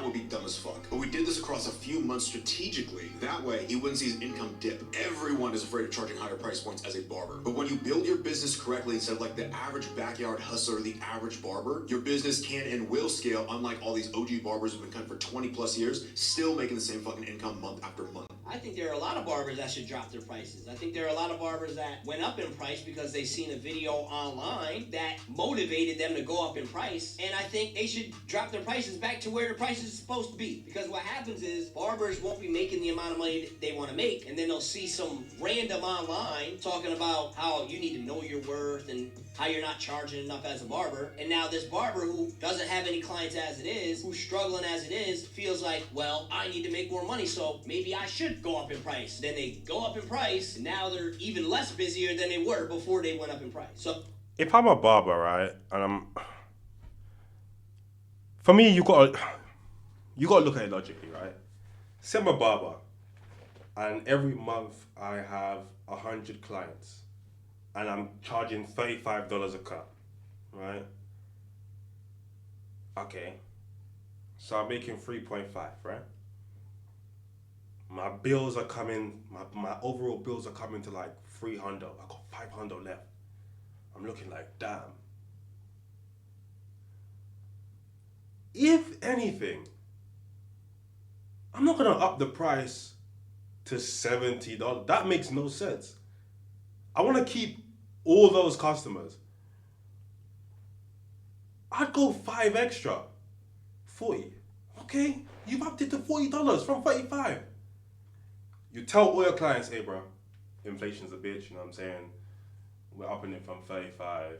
would be dumb as fuck. But we did this across a few months strategically. That way, he wouldn't see his income dip. Everyone is afraid of charging higher price points as a barber. But when you build your business correctly instead of like the average backyard hustler, the average barber, your business can and will scale, unlike all these OG barbers who've been cutting for 20 plus years, still making the same fucking income month after month. I think there are a lot of barbers that should drop their prices. I think there are a lot of barbers that went up in price because they seen a video online that motivated them to go up in price. And I think they should drop their prices back to where the price is supposed to be. Because what happens is barbers won't be making the amount of money they want to make. And then they'll see some random online talking about how you need to know your worth and how you're not charging enough as a barber. And now this barber who doesn't have any clients as it is, who's struggling as it is, feels like, well, I need to make more money, so maybe I should go up in price. Then they go up in price, and now they're even less busier than they were before they went up in price. So if I'm a barber, right, and for me, you gotta look at it logically, right? Say I'm a barber, and every month I have 100 clients, and I'm charging $35 a cut, right? Okay, so I'm making 3.5, right? My bills are coming, my overall bills are coming to like 300. I got 500 left. I'm looking like, damn. If anything, I'm not gonna up the price to $70. That makes no sense. I wanna keep all those customers. I'd go 5 extra, 40. Okay, you've upped it to $40 from 35. You tell all your clients, hey bro, inflation's a bitch, you know what I'm saying? We're upping it from 35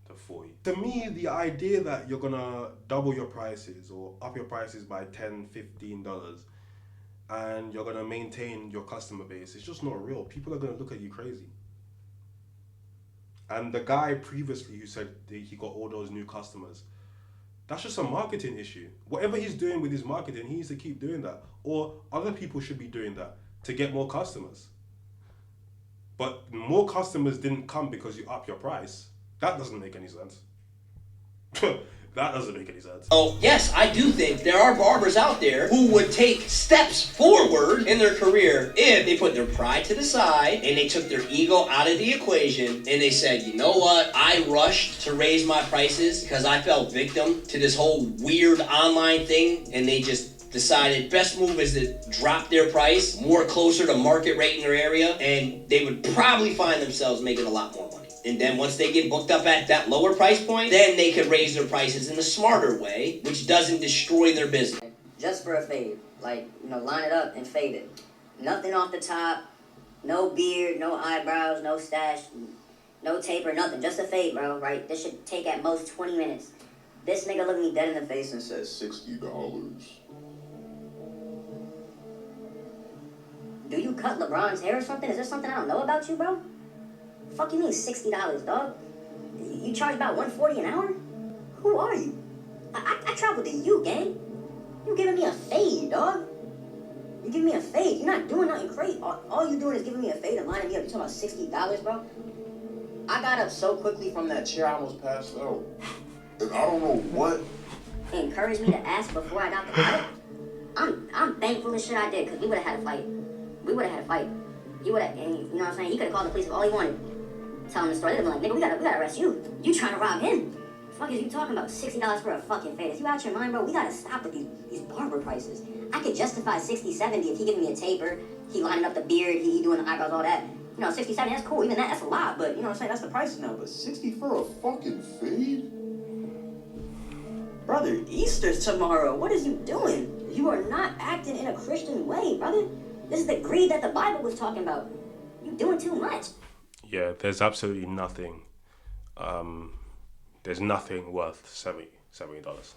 to 40. To me, the idea that you're gonna double your prices or up your prices by $10, $15 and you're gonna maintain your customer base, it's just not real. People are gonna look at you crazy. And the guy previously who said that he got all those new customers, that's just a marketing issue. Whatever he's doing with his marketing, he needs to keep doing that. Or other people should be doing that to get more customers. But more customers didn't come because you up your price. That doesn't make any sense. That doesn't make any sense. Oh, yes, I do think there are barbers out there who would take steps forward in their career if they put their pride to the side and they took their ego out of the equation and they said, you know what, I rushed to raise my prices because I fell victim to this whole weird online thing, and they just decided best move is to drop their price more closer to market rate in their area, and they would probably find themselves making a lot more money. And then once they get booked up at that lower price point, then they could raise their prices in a smarter way, which doesn't destroy their business. Just for a fade. Like, line it up and fade it. Nothing off the top, no beard, no eyebrows, no stash, no taper, nothing. Just a fade, bro, right? This should take at most 20 minutes. This nigga looked me dead in the face and said $60. Do you cut LeBron's hair or something? Is there something I don't know about you, bro? Fuck you mean $60, dog? You charge about $140 an hour? Who are you? I travel to you, gang. You giving me a fade, dog. You giving me a fade. You're not doing nothing crazy. All you doing is giving me a fade and lining me up. You talking about $60, bro? I got up so quickly from that chair I almost passed out. And I don't know what encouraged me to ask before I got the cut. I'm thankful as shit I did, because we would have had a fight. We would have had a fight. He would have, you know what I'm saying? He could have called the police if all he wanted. Tell him the story. They'd have been like, nigga, we gotta arrest you. You trying to rob him. The fuck is you talking about? $60 for a fucking fade. Is you out your mind, bro? We gotta stop with these barber prices. I could justify 60, 70 if he giving me a taper, he lining up the beard, he doing the eyebrows, all that. 60, 70, that's cool. Even that's a lot, but you know what I'm saying? That's the price now. But 60 for a fucking fade? Brother, Easter's tomorrow. What is you doing? You are not acting in a Christian way, brother. This is the greed that the Bible was talking about. You doing too much. Yeah, there's absolutely nothing. There's nothing worth $70.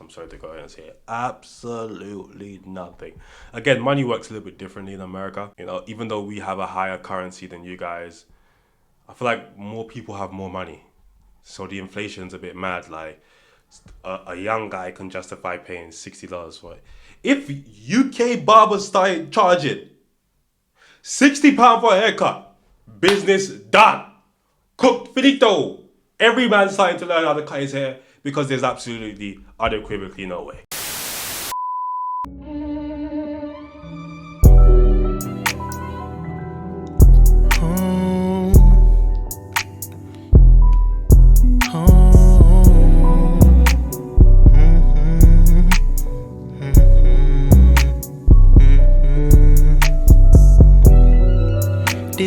I'm sorry to go ahead and say it. Absolutely nothing. Again, money works a little bit differently in America. Even though we have a higher currency than you guys, I feel like more people have more money. So the inflation's a bit mad. Like, a young guy can justify paying $60 for it. If UK barbers started charging £60 for a haircut, business done. Cooked finito. Every man's starting to learn how to cut his hair because there's absolutely, unequivocally no way.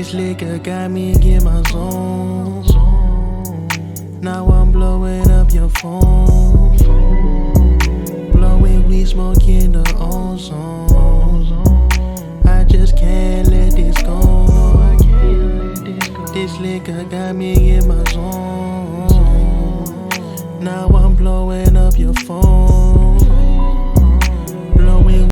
This liquor got me in my zone. Now I'm blowing up your phone. Blowing weed, smoking the ozone. I just can't let this go. This liquor got me in